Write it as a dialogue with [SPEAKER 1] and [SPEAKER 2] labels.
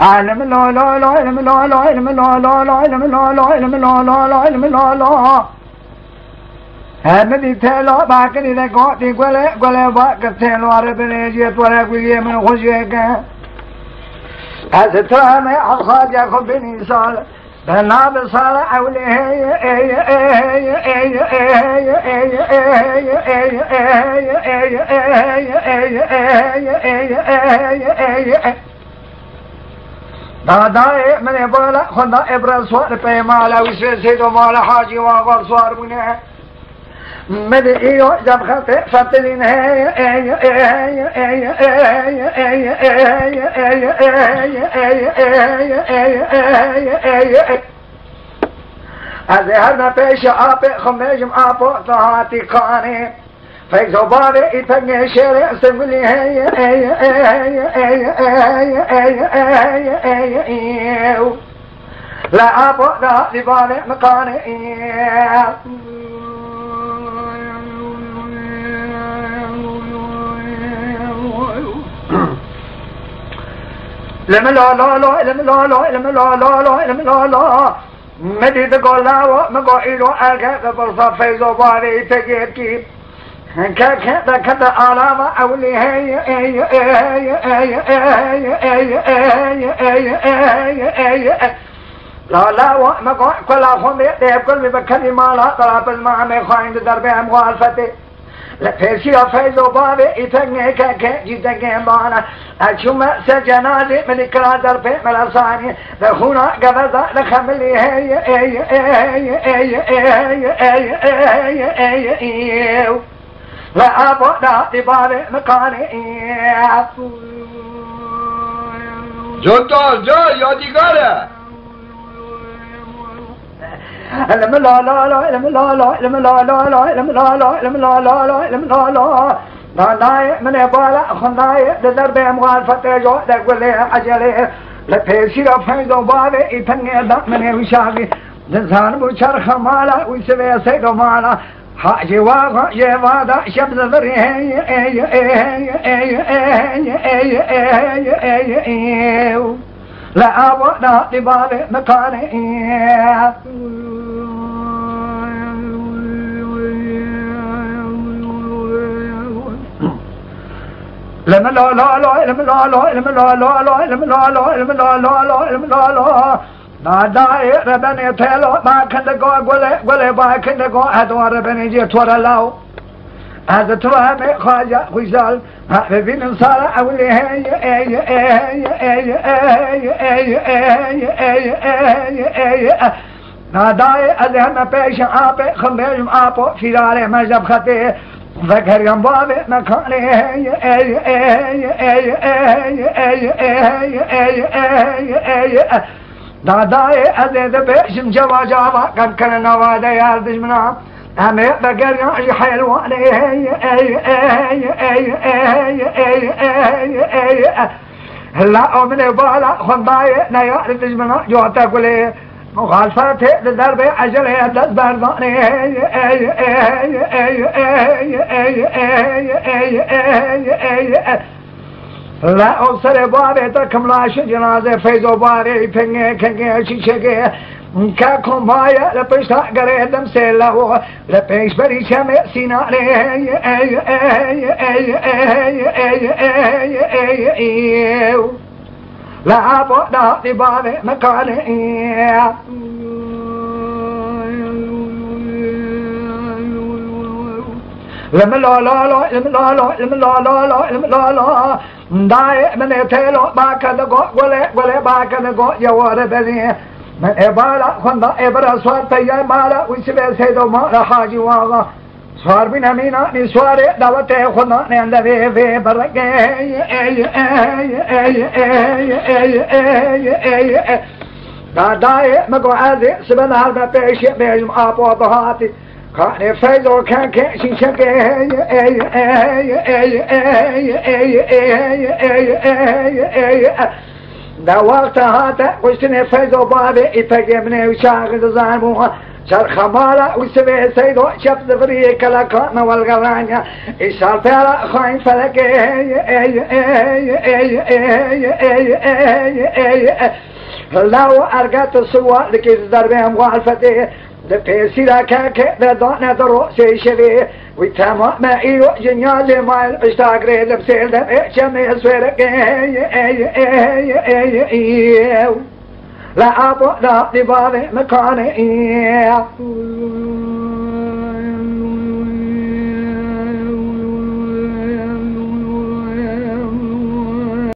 [SPEAKER 1] علم لا لا لا علم لا لا علم لا لا لا علم لا لا علم لا لا لا علم لا لا هذا تلا باكني ده قاطي قلا باك تلا عربي جيت ولا قوي من خشيك أسترى ما أخرج ياخذ بني صال بنا بصال أولي دادا من بولا خدا إبرة صور पे माला उसे तो माला हाजी वागर स्वार बुने मेरे इयो जब खाते फतलीन है أذهبنا بيش آبي خميجم آبو طهاتي خاني فيك زباري إتنى شيري سملي لا أبو لا لبالي مقاني لما لا لا لا لما لا لا لما لا لا لا لما لا لا مدي تقول لا ومقايلو أركض برصا في زباري تجيبكي كذا علامة أولي لا لا ومقايل كل أخوان يتعب كل بكلي ما لا طلب المعامي خاين دربهم مخالفتي لفيسي فيزو بابي إتنى جيتنى بانا أشوم سجنازي من كرادر في ملاساني لخونا قبضة لخملي لا أبو لا بابي مكاني
[SPEAKER 2] جوتا جا یادگاره
[SPEAKER 1] لم لا لا لا لم لا لا لم لا لا لا لم لا لا لم لا لا لا لم لا لا ناي من بالا خناي درب مخالفته جو دغله عجله لفيسي فيدو بابي إتنى دا من وشاغي دزان بوشر خمالا ويسوي سيدو مالا حاجي واغا يوادا شبز ذري لا أبو لا لبابي مكاني لما لا لا لا لما لا لا لما لا لا لا لما لا لا لما لا لا لا لما لا لا ناداي ربنا تلو ما كنت قول ما كنت قول هذا ربنا جي تورا لاو هذا ترى ما خاجة خيزال هذا في نصارى أولي ناداي أذهب بيش آبي خميجم آبو في داري مجب خطيه ذكر ينبابي مكاني ناداي أذهب بيشم جوا جوا كان كان نوادا ياردش منا أمي بقر يعجي حيلواني لا أمني بالا خنباي نياردش منا جوتا قولي مخالفته لدرب عجله دست برداني لا أوصل بابي تكملاش جنازة فيزو باري فنگه کنگه شيشگه كاكم بايا لپشتا قريدم سيلاو لپش بري شمع سيناني لا أبو لا لبابي مكاني لما لا لا لا لما لا لا لما لا لا لا لما لا لا داي من تلو باكد قولي باكد قو يوار بني من إبالا خندا إبرا سوار تيجي مالا ويسبي سيدو مالا حاجي واغا سوار بنا مينا نسواري دعوته خدا نيانده في بركة داداي مقو عزي سبنا هذا بيش بيجم آبو ضهاتي خاني فيزو كان كيشي شكي دا وقت هاتا وشتني فيزو بابي اتاقي مني وشاغل زانموها خمالة وسبي سيدو شفت فريق لكان والغرانيا إشار فيلا خاين فلك لو أرقت السوا لكي تضربي موالفتي دفيسي لكاك بدون دروسي شبي ويتما ما إيو جنيالي مايل اشتاقري لبسيل دفع شمي سويرك لا أبو لا لبابي مكاني